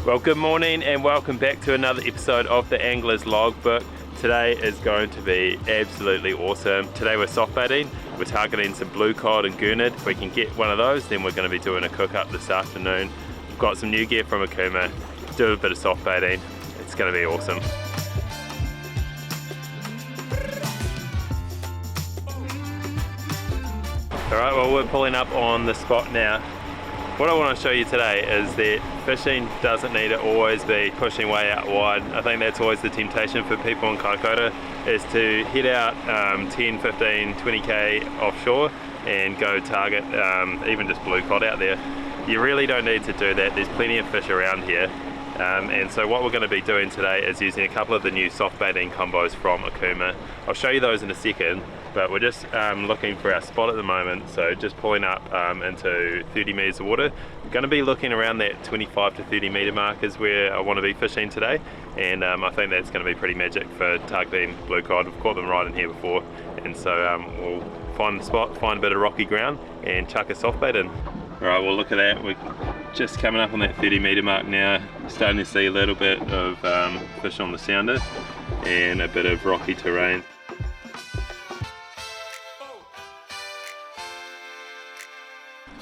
Well, good morning and welcome back to another episode of the Angler's Logbook. Today is going to be absolutely awesome. Today we're soft baiting. We're targeting some blue cod and gurnard. If we can get one of those, then we're going to be doing a cook up this afternoon. We've got some new gear from Akuma, do a bit of soft baiting. It's going to be awesome. Alright, well we're pulling up on the spot now. What I want to show you today is that fishing doesn't need to always be pushing way out wide. I think that's always the temptation for people in Kaikoura, is to head out 10, 15, 20k offshore and go target even just blue cod out there. You really don't need to do that. There's plenty of fish around here. And so what we're going to be doing today is using a couple of the new soft baiting combos from Akuma. I'll show you those in a second, but we're just looking for our spot at the moment, so just pulling up into 30 metres of water. We're going to be looking around that 25 to 30 metre mark is where I want to be fishing today, and I think that's going to be pretty magic for targeting blue cod. We've caught them right in here before, and so we'll find the spot, find a bit of rocky ground and chuck a soft bait in. Alright, well look at that, we're just coming up on that 30 metre mark now, starting to see a little bit of fish on the sounder and a bit of rocky terrain.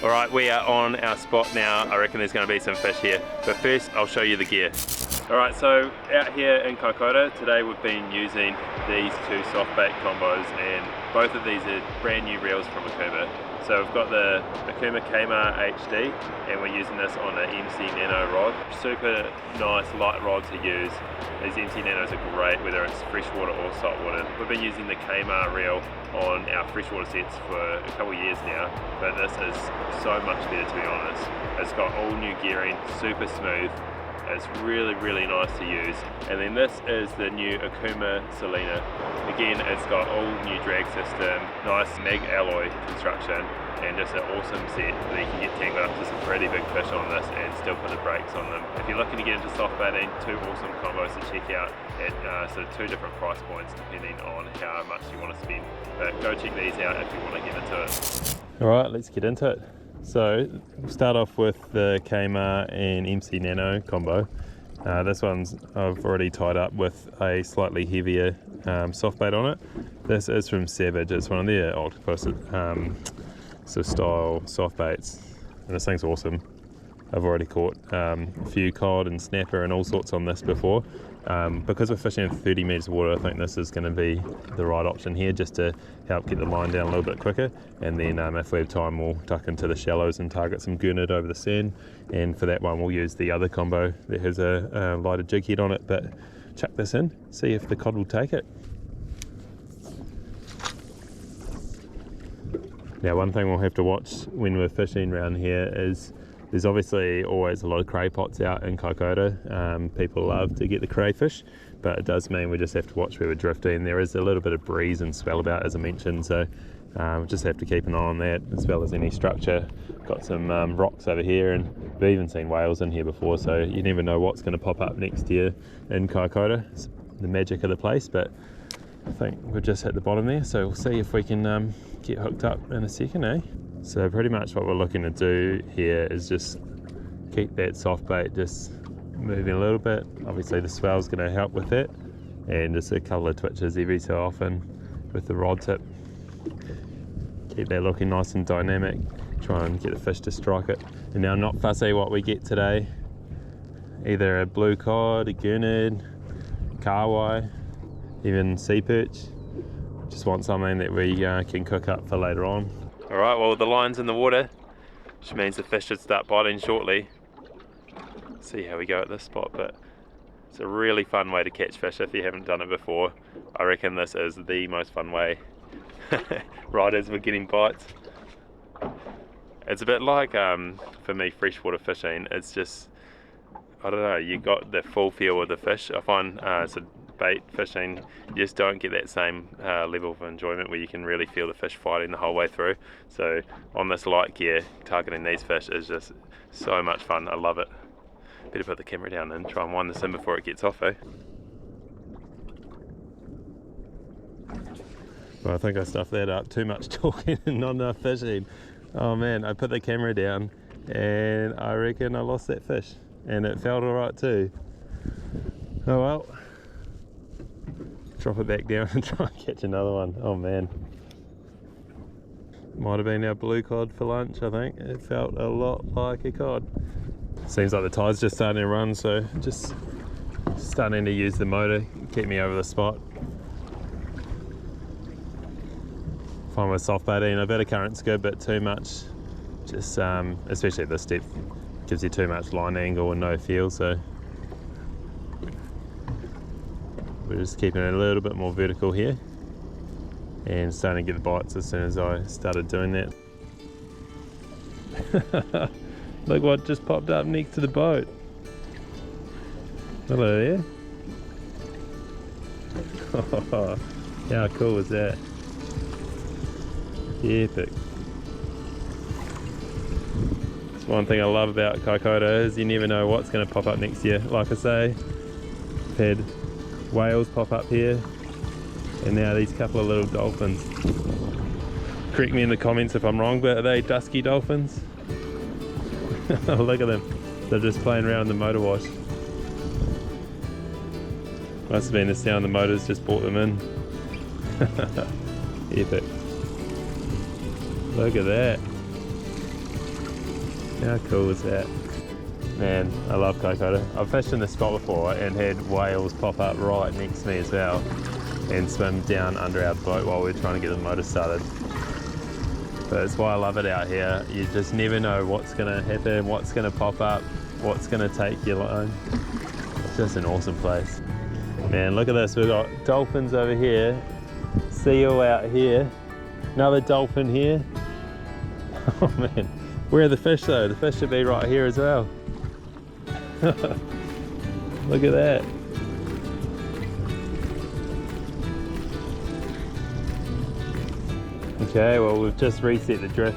Alright, we are on our spot now. I reckon there's going to be some fish here, but first I'll show you the gear. Alright, so out here in Kaikoura today we've been using these two soft bait combos, and both of these are brand new reels from Akuma. So we've got the Akuma Kaikoura HD, and we're using this on an MC Nano rod. Super nice light rod to use. These MC Nanos are great whether it's freshwater or saltwater. We've been using the Kaikoura reel on our freshwater sets for a couple of years now, but this is so much better, to be honest. It's got all new gearing, super smooth. It's really nice to use. And then this is the new Akuma Selena. Again, it's got all new drag system, nice mag alloy construction, and just an awesome set that you can get tangled up to some pretty big fish on this and still put the brakes on them. If you're looking to get into soft baiting, two awesome combos to check out at sort of two different price points depending on how much you want to spend. But go check these out if you want to get into it. Alright, let's get into it. So we'll start off with the Kaikoura and MC Nano combo. This one's I've already tied up with a slightly heavier soft bait on it. This is from Savage. It's one of their octopus sort of style soft baits, and this thing's awesome. I've already caught a few cod and snapper and all sorts on this before. Because we're fishing in 30 metres of water, I think this is going to be the right option here, just to help get the line down a little bit quicker, and then if we have time we'll tuck into the shallows and target some gurnard over the sand, and for that one we'll use the other combo that has a lighter jig head on it. But chuck this in, see if the cod will take it. Now one thing we'll have to watch when we're fishing around here is there's obviously always a lot of cray pots out in Kaikoura. People love to get the crayfish, but it does mean we just have to watch where we're drifting. There is a little bit of breeze and swell about, as I mentioned, so we just have to keep an eye on that, as well as any structure. Got some rocks over here, and we've even seen whales in here before, so you never know what's going to pop up next year in Kaikoura. It's the magic of the place, but I think we're just at the bottom there, so we'll see if we can get hooked up in a second, eh? So pretty much what we're looking to do here is just keep that soft bait just moving a little bit. Obviously the swell's going to help with that, and just a couple of twitches every so often with the rod tip. Keep that looking nice and dynamic, try and get the fish to strike it. And now I'm not fussy what we get today, either a blue cod, a gurnard, kawai, even sea perch. Just want something that we can cook up for later on. Alright, well the line's in the water, which means the fish should start biting shortly. See how we go at this spot, but it's a really fun way to catch fish if you haven't done it before. I reckon this is the most fun way right as we're getting bites. It's a bit like, for me, freshwater fishing. It's just, I don't know, you got the full feel of the fish. I find bait fishing, you just don't get that same level of enjoyment where you can really feel the fish fighting the whole way through. So on this light gear, targeting these fish is just so much fun. I love it. Better put the camera down and try and wind this in before it gets off, eh? Well, I think I stuffed that up. Too much talking and not enough fishing. Oh man, I put the camera down and I reckon I lost that fish. and it felt alright too. Oh well. Drop it back down and try and catch another one. Oh man. Might have been our blue cod for lunch, I think. It felt a lot like a cod. Seems like the tide's just starting to run, so just starting to use the motor, keep me over the spot. Find my soft baiting, I've had a current skid, but too much, just especially at this depth, gives you too much line angle and no feel, so we're just keeping it a little bit more vertical here and starting to get the bites as soon as I started doing that. Look what just popped up next to the boat. Hello there. Oh, how cool was that? Epic. That's one thing I love about Kaikoura is you never know what's going to pop up next year. Like I say, I've had whales pop up here and now these couple of little dolphins. Correct me in the comments if I'm wrong, but are they dusky dolphins? Look at them. They're just playing around the motor wash. Must have been the sound the motors just brought them in. Epic. Look at that. How cool is that? Man, I love Kaikoura. I've fished in this spot before and had whales pop up right next to me as well and swim down under our boat while we're trying to get the motor started. But that's why I love it out here. You just never know what's going to happen, what's going to pop up, what's going to take your line. It's just an awesome place. Man, look at this. We've got dolphins over here, seal out here, another dolphin here. Oh man, where are the fish though? The fish should be right here as well. Look at that. Okay, well we've just reset the drift.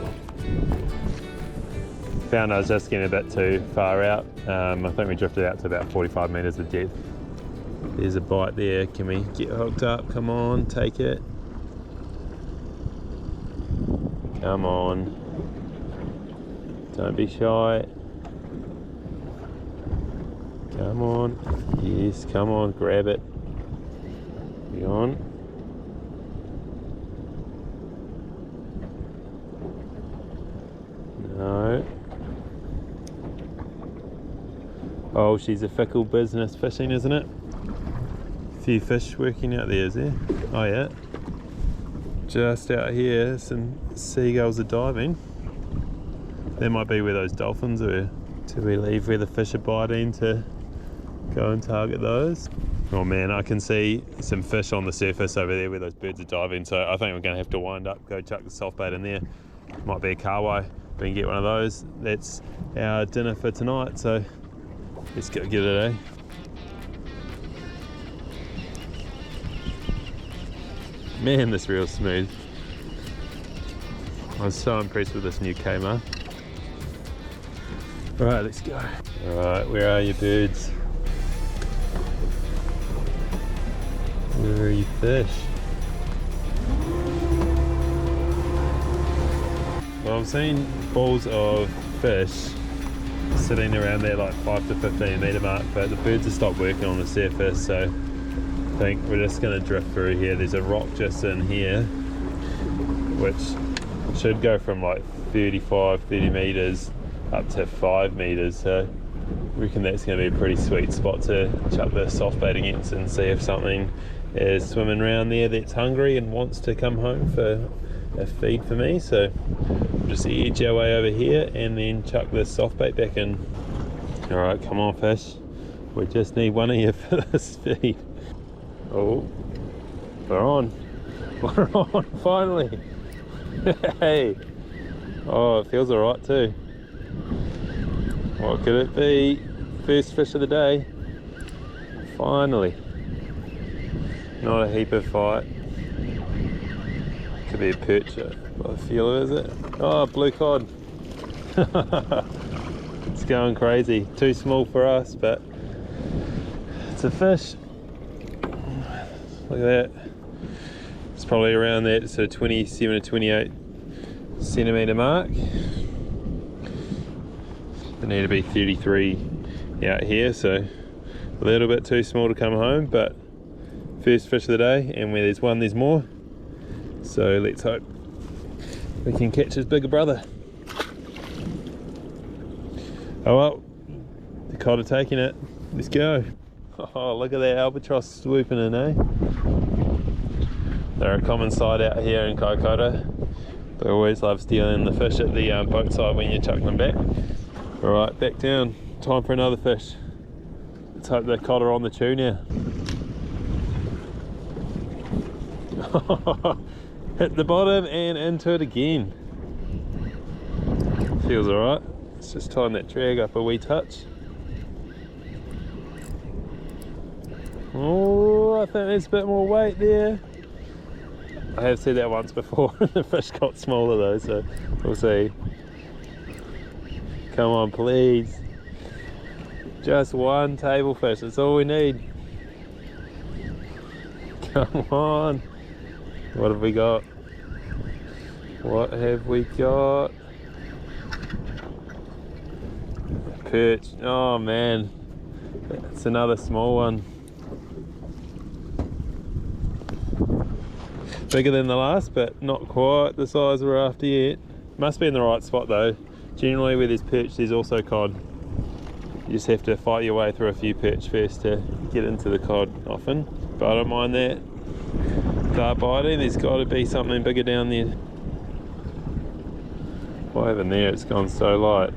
Found I was just getting a bit too far out. I think we drifted out to about 45 meters of depth. There's a bite there. Can we get hooked up? Come on, take it. Come on. Don't be shy. Come on. Yes, come on, grab it. Be on. No. Oh, she's a fickle business fishing, isn't it? A few fish working out there, is there? Oh yeah. Just out here, some seagulls are diving. That might be where those dolphins are. Do we leave where the fish are biting to go and target those? Oh man, I can see some fish on the surface over there where those birds are diving, so I think we're going to have to wind up, go chuck the soft bait in there. Might be a carway. We can get one of those. That's our dinner for tonight, so let's go get it, eh? Man, this reel's smooth. I was so impressed with this new Kmart. Alright, let's go. Alright, where are you birds? Where are you fish? Well, I've seen balls of fish sitting around there like 5 to 15 metre mark, but the birds have stopped working on the surface, so I think we're just going to drift through here. There's a rock just in here which should go from like 30 metres up to 5 metres, so I reckon that's going to be a pretty sweet spot to chuck the soft bait against and see if something is swimming around there that's hungry and wants to come home for a feed for me. So we'll just edge our way over here and then chuck the soft bait back in. Alright, come on fish, we just need one of you for this feed. Oh, we're on, we're on finally. Hey, oh, it feels alright too. What could it be? First fish of the day. Finally. Not a heap of fight. Could be a perch by the feel of it, is it? Oh, blue cod. It's going crazy. Too small for us, but it's a fish. Look at that. It's probably around that so 27 to 28 centimetre mark. They need to be 33 out here, so a little bit too small to come home, but first fish of the day, and where there's one there's more, so let's hope we can catch his bigger brother. Oh well, the cod are taking it. Let's go. Oh, look at that albatross swooping in, eh? They're a common sight out here in Kaikoura. They always love stealing the fish at the boat side when you chuck them back. Alright, back down. Time for another fish. Let's hope the cod are on the chew now. Hit the bottom and into it again. Feels alright. Let's just tighten that drag up a wee touch. Oh, I think there's a bit more weight there. I have said that once before. The fish got smaller though, so we'll see. Come on, please. Just one table fish, that's all we need. Come on. What have we got? What have we got? Perch. Oh man. It's another small one. Bigger than the last, but not quite the size we're after yet. Must be in the right spot though. Generally where there's perch, there's also cod. You just have to fight your way through a few perch first to get into the cod often. But I don't mind that. Start biting, there's got to be something bigger down there. Why even there, it's gone so light.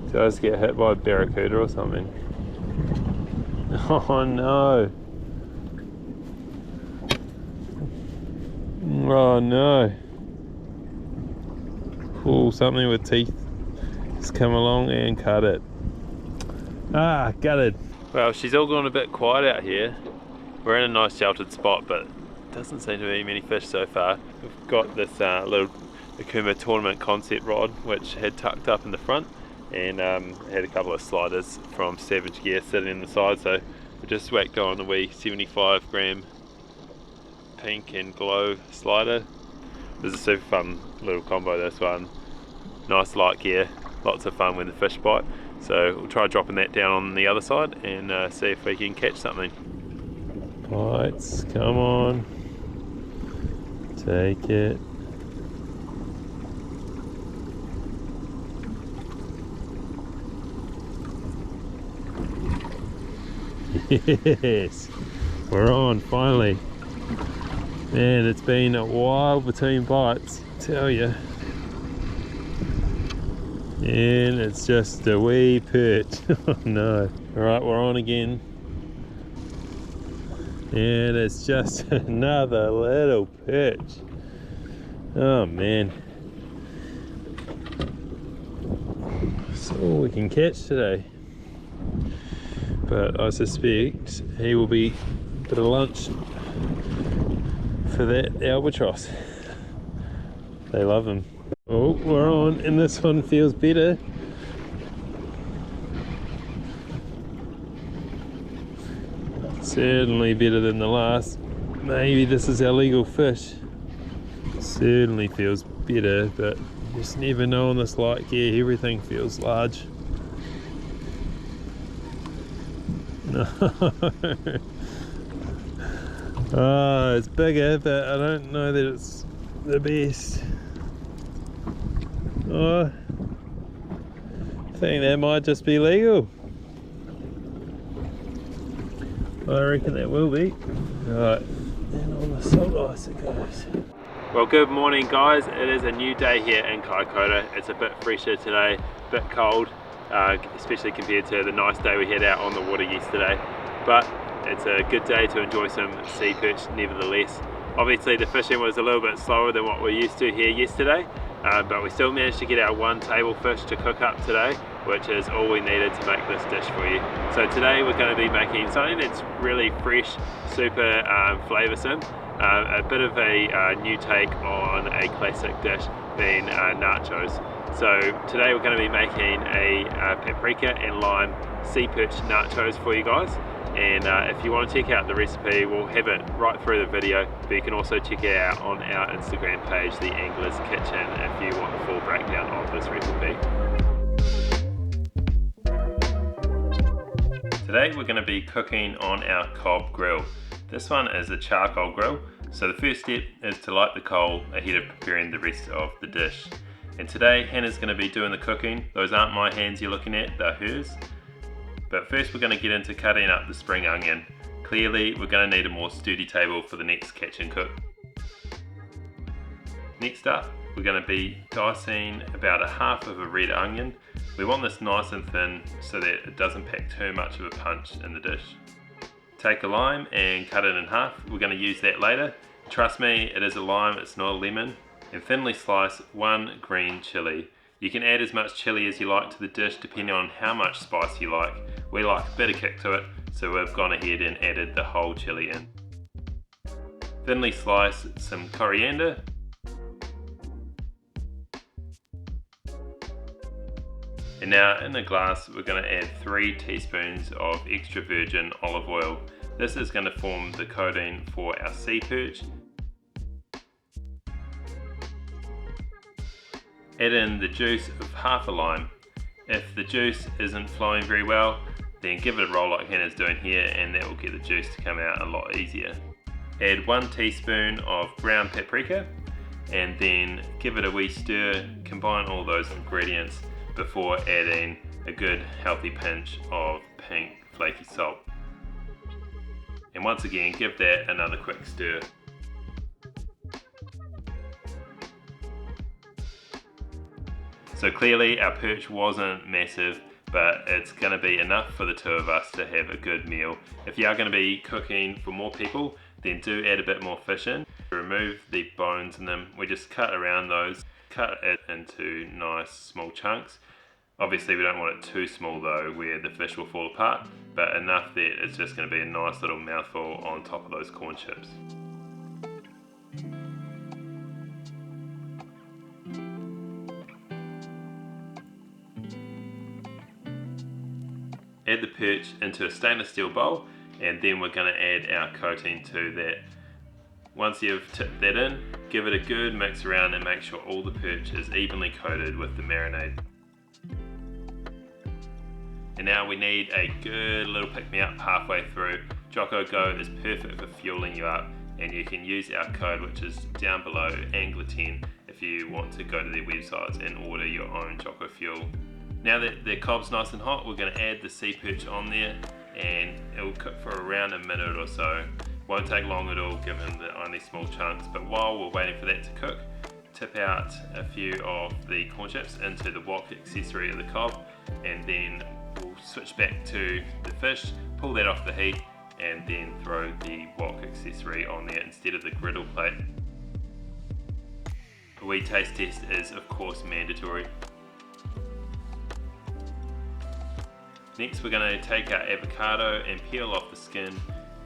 Did I just get hit by a barracuda or something? Oh no. Oh no. Oh, something with teeth has come along and cut it. Ah, gutted. Well, she's all gone a bit quiet out here. We're in a nice sheltered spot, but doesn't seem to be many fish so far. We've got this little Akuma tournament concept rod, which had tucked up in the front, and had a couple of sliders from Savage Gear sitting in the side, so we just whacked on a wee 75 gram pink and glow slider. This is a super fun little combo, this one. Nice light gear, lots of fun when the fish bite. So we'll try dropping that down on the other side and see if we can catch something. Bites, come on. Take it. Yes, we're on finally. Man, it's been a while between bites, I tell you. And it's just a wee perch. Oh no. Alright, we're on again. And it's just another little perch. Oh man. That's all we can catch today. But I suspect he will be a bit of lunch for that albatross. They love them. Oh, we're on, and this one feels better. Certainly better than the last. Maybe this is our legal fish. Certainly feels better, but you just never know on this light gear. Everything feels large. No. Oh, it's bigger, but I don't know that it's the best. Oh, I think that might just be legal. I reckon that will be. Alright, and on the salt ice it goes. Well, good morning guys. It is a new day here in Kaikoura. It's a bit fresher today, a bit cold, especially compared to the nice day we had out on the water yesterday. But it's a good day to enjoy some sea perch nevertheless. Obviously the fishing was a little bit slower than what we're used to here yesterday, but we still managed to get our one table fish to cook up today, which is all we needed to make this dish for you. So today we're going to be making something that's really fresh, super flavoursome, a bit of a new take on a classic dish being nachos. So today we're going to be making a paprika and lime sea perch nachos for you guys. And if you want to check out the recipe, we'll have it right through the video, but you can also check it out on our Instagram page, The Angler's Kitchen, if you want the full breakdown of this recipe. Today we're going to be cooking on our cob grill. This one is a charcoal grill, so the first step is to light the coal ahead of preparing the rest of the dish. And today Hannah's going to be doing the cooking. Those aren't my hands you're looking at, they're hers. But first we're going to get into cutting up the spring onion. Clearly we're going to need a more sturdy table for the next catch and cook. Next up, we're going to be dicing about a half of a red onion. We want this nice and thin so that it doesn't pack too much of a punch in the dish. Take a lime and cut it in half. We're going to use that later. Trust me, it is a lime, it's not a lemon. And thinly slice one green chilli. You can add as much chilli as you like to the dish depending on how much spice you like. We like a bit of kick to it, so we've gone ahead and added the whole chilli in. Thinly slice some coriander. And now in a glass we're going to add 3 teaspoons of extra virgin olive oil. This is going to form the coating for our sea perch. Add in the juice of half a lime. If the juice isn't flowing very well, then give it a roll like Hannah's doing here, and that will get the juice to come out a lot easier. Add 1 teaspoon of ground paprika and then give it a wee stir. Combine all those ingredients before adding a good healthy pinch of pink flaky salt. And once again, give that another quick stir. So clearly our perch wasn't massive, but it's going to be enough for the 2 of us to have a good meal. If you are going to be cooking for more people, then do add a bit more fish in. Remove the bones in them. We just cut around those. Cut it into nice small chunks. Obviously we don't want it too small though, where the fish will fall apart, but enough that it's just going to be a nice little mouthful on top of those corn chips. Add the perch into a stainless steel bowl, and then we're going to add our coating to that. Once you've tipped that in, give it a good mix around and make sure all the perch is evenly coated with the marinade. And now we need a good little pick-me-up halfway through. Jocko Go is perfect for fueling you up, and you can use our code, which is down below, Angler10, if you want to go to their websites and order your own Jocko Fuel. Now that the cob's nice and hot, we're going to add the sea perch on there, and it will cook for around a minute or so. Won't take long at all given the only small chunks, but while we're waiting for that to cook, tip out a few of the corn chips into the wok accessory of the cob, and then we'll switch back to the fish, pull that off the heat, and then throw the wok accessory on there instead of the griddle plate. A wee taste test is of course mandatory. Next we're going to take our avocado and peel off the skin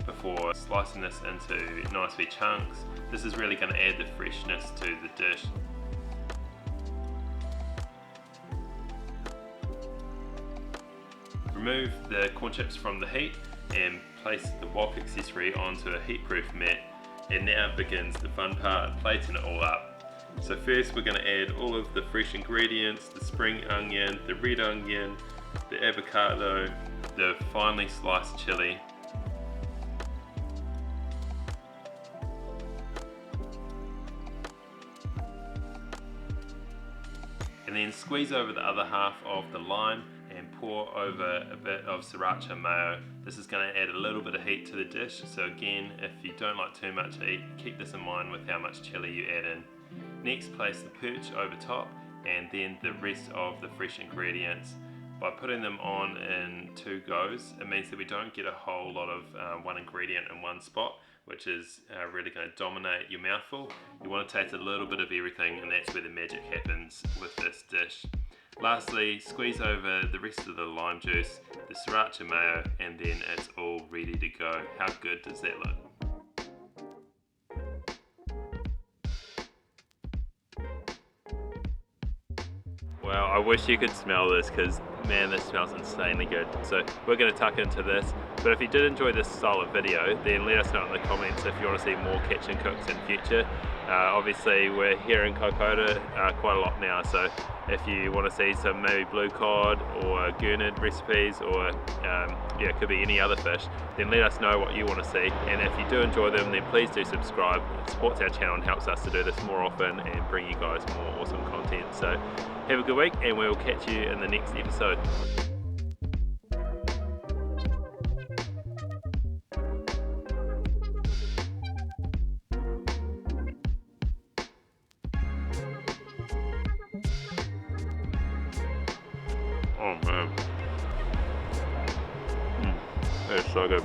before slicing this into nice wee chunks. This is really going to add the freshness to the dish. Remove the corn chips from the heat and place the wok accessory onto a heat-proof mat, and now begins the fun part, plating it all up. So first we're going to add all of the fresh ingredients, the spring onion, the red onion, the avocado, the finely sliced chili, and then squeeze over the other half of the lime and pour over a bit of sriracha mayo. This is going to add a little bit of heat to the dish, so again, if you don't like too much heat, keep this in mind with how much chili you add in. Next, place the perch over top and then the rest of the fresh ingredients. By putting them on in 2 goes, it means that we don't get a whole lot of one ingredient in one spot, which is really going to dominate your mouthful. You want to taste a little bit of everything, and that's where the magic happens with this dish. Lastly, squeeze over the rest of the lime juice, the sriracha mayo, and then it's all ready to go. How good does that look? Wow, I wish you could smell this, because man, this smells insanely good. So we're going to tuck into this. But if you did enjoy this style of video, then let us know in the comments if you want to see more kitchen cooks in future. Obviously we're here in Kaikoura quite a lot now, so if you want to see some maybe blue cod or gurnard recipes, or yeah, it could be any other fish, then let us know what you want to see. And if you do enjoy them, then please do subscribe. It supports our channel and helps us to do this more often and bring you guys more awesome content. So have a good week, and we will catch you in the next episode. Oh man, it's so good.